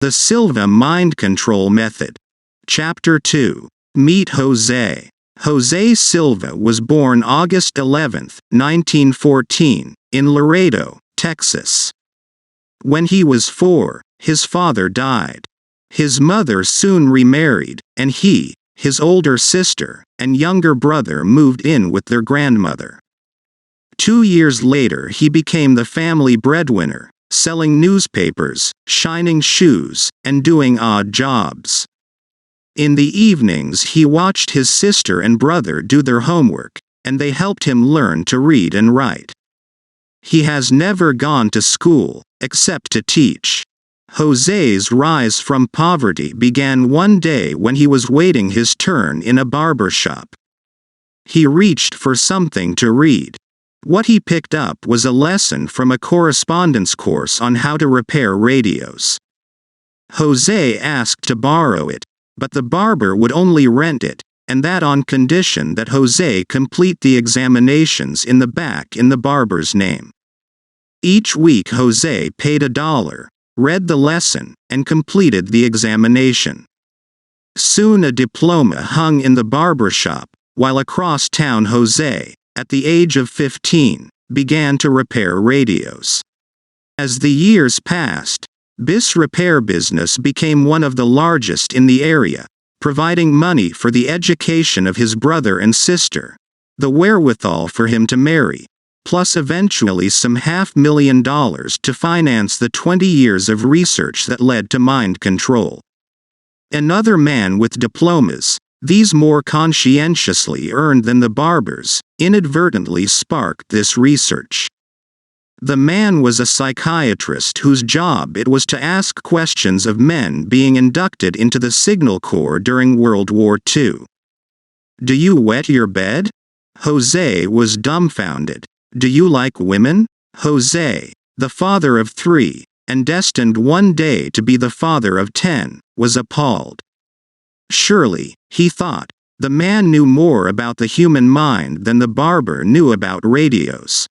The Silva Mind Control Method. Chapter 2. Meet Jose. Jose Silva was born August 11, 1914, in Laredo, Texas. When he was 4, his father died. His mother soon remarried, and he, his older sister, and younger brother moved in with their grandmother. 2 years later he became the family breadwinner, selling newspapers, shining shoes, and doing odd jobs. In the evenings he watched his sister and brother do their homework, and they helped him learn to read and write. He has never gone to school, except to teach. Jose's rise from poverty began one day when he was waiting his turn in a barber shop. He reached for something to read. What he picked up was a lesson from a correspondence course on how to repair radios. Jose asked to borrow it, but the barber would only rent it, and that on condition that Jose complete the examinations in the back in the barber's name. Each week Jose paid $1, read the lesson, and completed the examination. Soon a diploma hung in the barber shop, while across town Jose, at the age of 15, began to repair radios. As the years passed, this repair business became one of the largest in the area, providing money for the education of his brother and sister, the wherewithal for him to marry, plus eventually some $500,000 to finance the 20 years of research that led to mind control. Another man with diplomas, these more conscientiously earned than the barbers, inadvertently sparked this research. The man was a psychiatrist whose job it was to ask questions of men being inducted into the Signal Corps during World War II. "Do you wet your bed?" Jose was dumbfounded. "Do you like women?" Jose, the father of 3, and destined one day to be the father of 10, was appalled. Surely, he thought, the man knew more about the human mind than the barber knew about radios.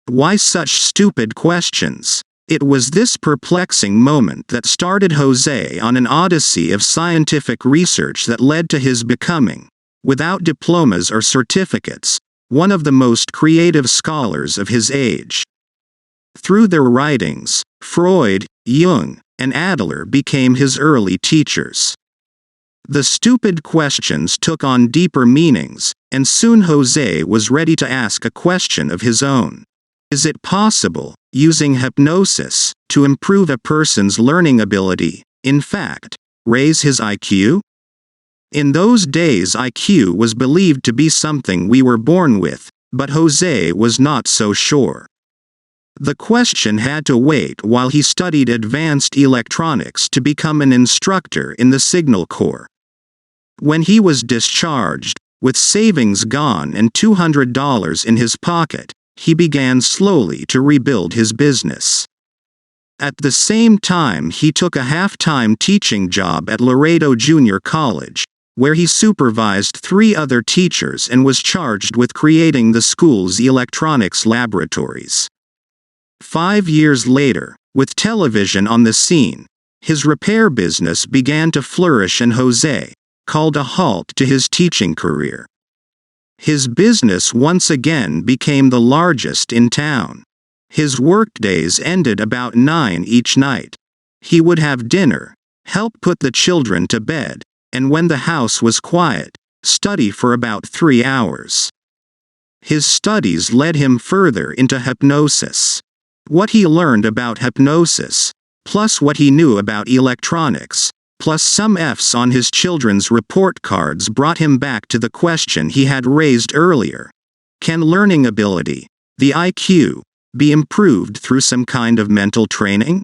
Why such stupid questions? It was this perplexing moment that started Jose on an odyssey of scientific research that led to his becoming, without diplomas or certificates, one of the most creative scholars of his age. Through their writings, Freud, Jung, and Adler became his early teachers. The stupid questions took on deeper meanings, and soon Jose was ready to ask a question of his own. Is it possible, using hypnosis, to improve a person's learning ability, in fact, raise his IQ? In those days IQ was believed to be something we were born with, but Jose was not so sure. The question had to wait while he studied advanced electronics to become an instructor in the Signal Corps. When he was discharged, with savings gone and $200 in his pocket, he began slowly to rebuild his business. At the same time he took a half-time teaching job at Laredo Junior College, where he supervised 3 other teachers and was charged with creating the school's electronics laboratories. 5 years later, with television on the scene, his repair business began to flourish and Jose called a halt to his teaching career. His business once again became the largest in town. His workdays ended about 9 each night. He would have dinner, help put the children to bed, and when the house was quiet, study for about 3 hours. His studies led him further into hypnosis. What he learned about hypnosis, plus what he knew about electronics, plus some F's on his children's report cards brought him back to the question he had raised earlier. Can learning ability, the IQ, be improved through some kind of mental training?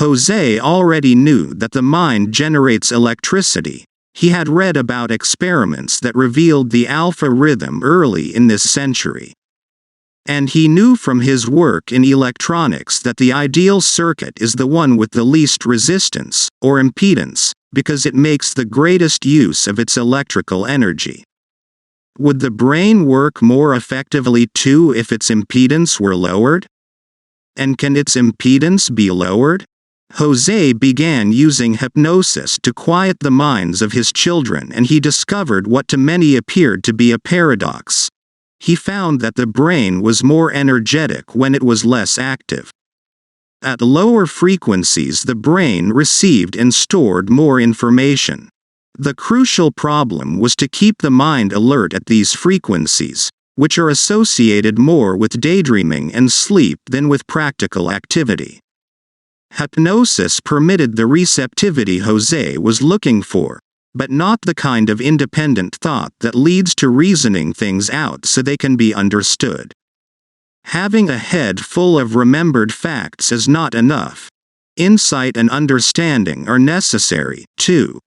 Jose already knew that the mind generates electricity. He had read about experiments that revealed the alpha rhythm early in this century. And he knew from his work in electronics that the ideal circuit is the one with the least resistance, or impedance, because it makes the greatest use of its electrical energy. Would the brain work more effectively too if its impedance were lowered? And can its impedance be lowered? Jose began using hypnosis to quiet the minds of his children, and he discovered what to many appeared to be a paradox. He found that the brain was more energetic when it was less active. At lower frequencies, the brain received and stored more information. The crucial problem was to keep the mind alert at these frequencies, which are associated more with daydreaming and sleep than with practical activity. Hypnosis permitted the receptivity Jose was looking for, but not the kind of independent thought that leads to reasoning things out so they can be understood. Having a head full of remembered facts is not enough. Insight and understanding are necessary, too.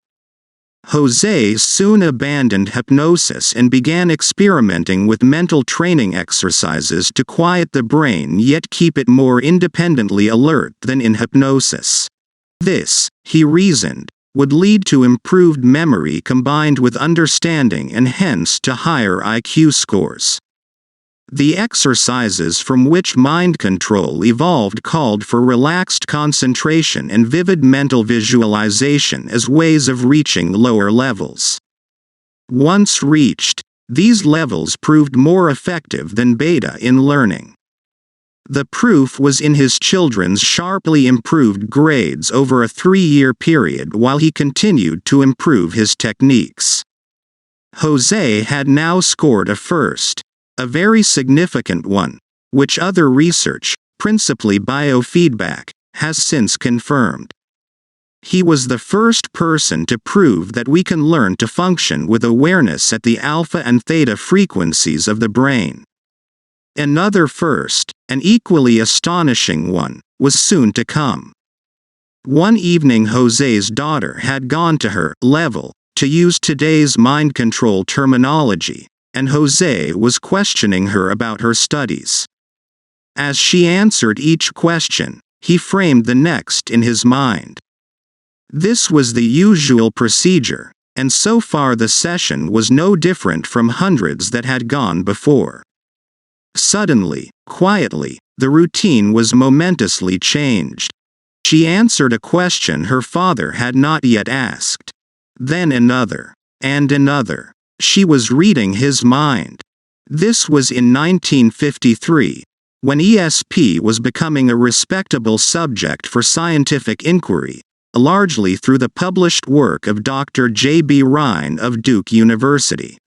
Jose soon abandoned hypnosis and began experimenting with mental training exercises to quiet the brain yet keep it more independently alert than in hypnosis. This, he reasoned, would lead to improved memory combined with understanding and hence to higher IQ scores. The exercises from which mind control evolved called for relaxed concentration and vivid mental visualization as ways of reaching lower levels. Once reached, these levels proved more effective than beta in learning. The proof was in his children's sharply improved grades over a 3-year period while he continued to improve his techniques. Jose had now scored a first. A very significant one, which other research, principally biofeedback, has since confirmed. He was the first person to prove that we can learn to function with awareness at the alpha and theta frequencies of the brain. Another first, an equally astonishing one, was soon to come. One evening Jose's daughter had gone to her level, to use today's mind control terminology, and Jose was questioning her about her studies. As she answered each question, he framed the next in his mind. This was the usual procedure, and so far the session was no different from hundreds that had gone before. Suddenly, quietly, the routine was momentously changed. She answered a question her father had not yet asked. Then another, and another. She was reading his mind. This was in 1953, when ESP was becoming a respectable subject for scientific inquiry, largely through the published work of Dr. J.B. Rhine of Duke University.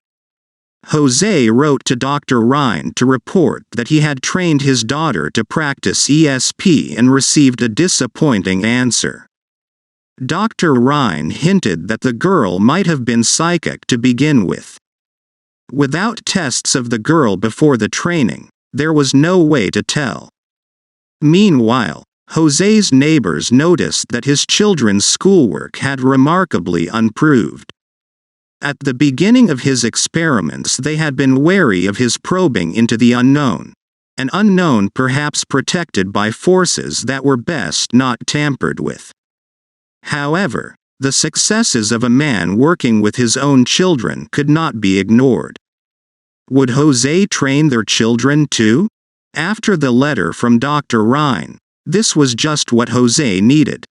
Jose wrote to Dr. Rhine to report that he had trained his daughter to practice ESP and received a disappointing answer. Dr. Rhine hinted that the girl might have been psychic to begin with. Without tests of the girl before the training, there was no way to tell. Meanwhile, Jose's neighbors noticed that his children's schoolwork had remarkably improved. At the beginning of his experiments they had been wary of his probing into the unknown, an unknown perhaps protected by forces that were best not tampered with. However, the successes of a man working with his own children could not be ignored. Would Jose train their children too? After the letter from Dr. Rhine, this was just what Jose needed.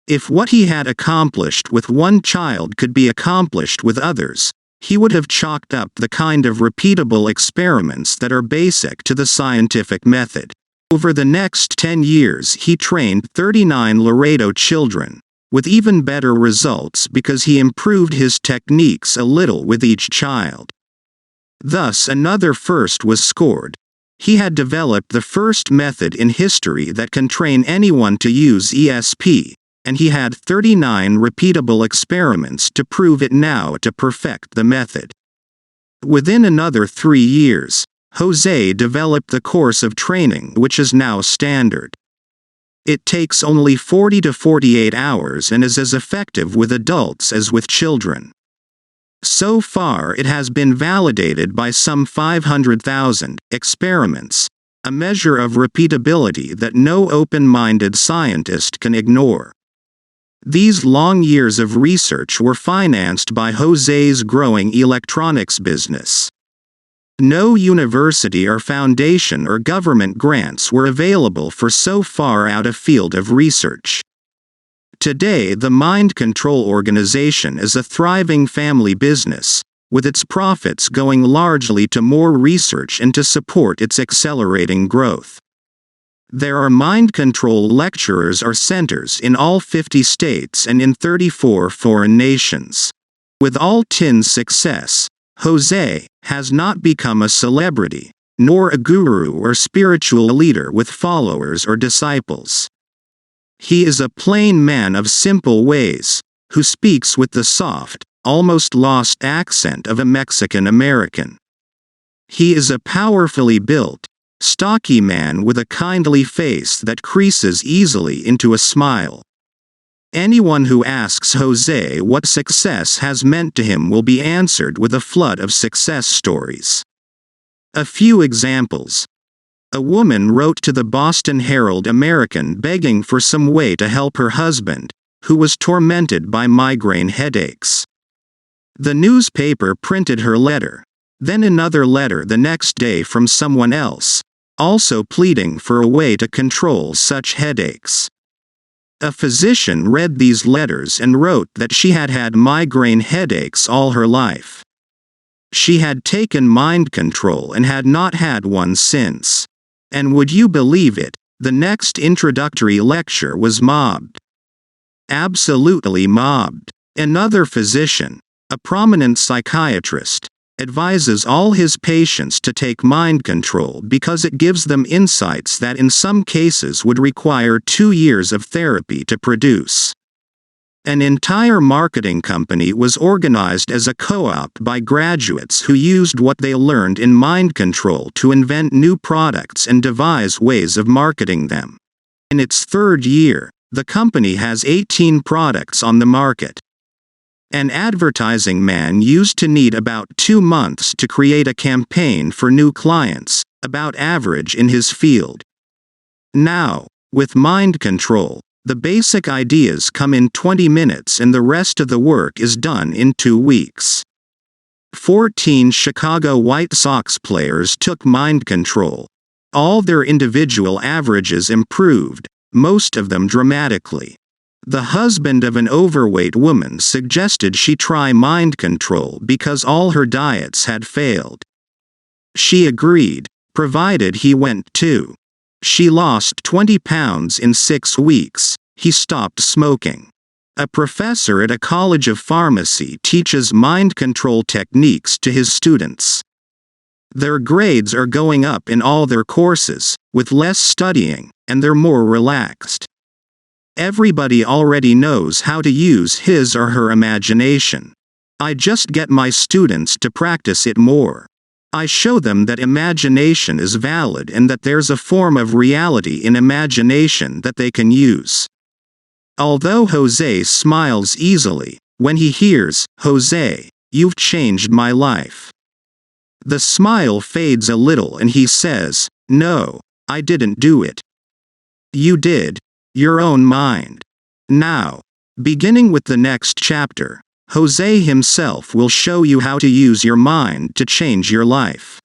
If what he had accomplished with one child could be accomplished with others, he would have chalked up the kind of repeatable experiments that are basic to the scientific method. Over the next 10 years he trained 39 Laredo children, with even better results because he improved his techniques a little with each child. Thus another first was scored. He had developed the first method in history that can train anyone to use ESP, and he had 39 repeatable experiments to prove it now to perfect the method. Within another 3 years, Jose developed the course of training which is now standard. It takes only 40 to 48 hours and is as effective with adults as with children. So far it has been validated by some 500,000 experiments, a measure of repeatability that no open-minded scientist can ignore. These long years of research were financed by Jose's growing electronics business. No university or foundation or government grants were available for so far out a field of research. Today, the Mind Control organization is a thriving family business, with its profits going largely to more research and to support its accelerating growth. There are mind control lecturers or centers in all 50 states and in 34 foreign nations. With all Tin's success, Jose has not become a celebrity, nor a guru or spiritual leader with followers or disciples. He is a plain man of simple ways, who speaks with the soft, almost lost accent of a Mexican American. He is a powerfully built, stocky man with a kindly face that creases easily into a smile. Anyone who asks Jose what success has meant to him will be answered with a flood of success stories. A few examples. A woman wrote to the Boston Herald-American begging for some way to help her husband, who was tormented by migraine headaches. The newspaper printed her letter, then another letter the next day from someone else, also pleading for a way to control such headaches. A physician read these letters and wrote that she had had migraine headaches all her life. She had taken mind control and had not had one since. And would you believe it, the next introductory lecture was mobbed. Absolutely mobbed. Another physician, a prominent psychiatrist, advises all his patients to take mind control because it gives them insights that in some cases would require 2 years of therapy to produce. An entire marketing company was organized as a co-op by graduates who used what they learned in mind control to invent new products and devise ways of marketing them. In its 3rd year, the company has 18 products on the market. An advertising man used to need about 2 months to create a campaign for new clients, about average in his field. Now, with mind control, the basic ideas come in 20 minutes and the rest of the work is done in 2 weeks. 14 Chicago White Sox players took mind control. All their individual averages improved, most of them dramatically. The husband of an overweight woman suggested she try mind control because all her diets had failed. She agreed, provided he went too. She lost 20 pounds in 6 weeks. He stopped smoking. A professor at a college of pharmacy teaches mind control techniques to his students. Their grades are going up in all their courses, with less studying, and they're more relaxed. Everybody already knows how to use his or her imagination. I just get my students to practice it more. I show them that imagination is valid and that there's a form of reality in imagination that they can use. Although Jose smiles easily, when he hears, "Jose, you've changed my life," the smile fades a little and he says, "No, I didn't do it. You did. Your own mind." Now, beginning with the next chapter, Jose himself will show you how to use your mind to change your life.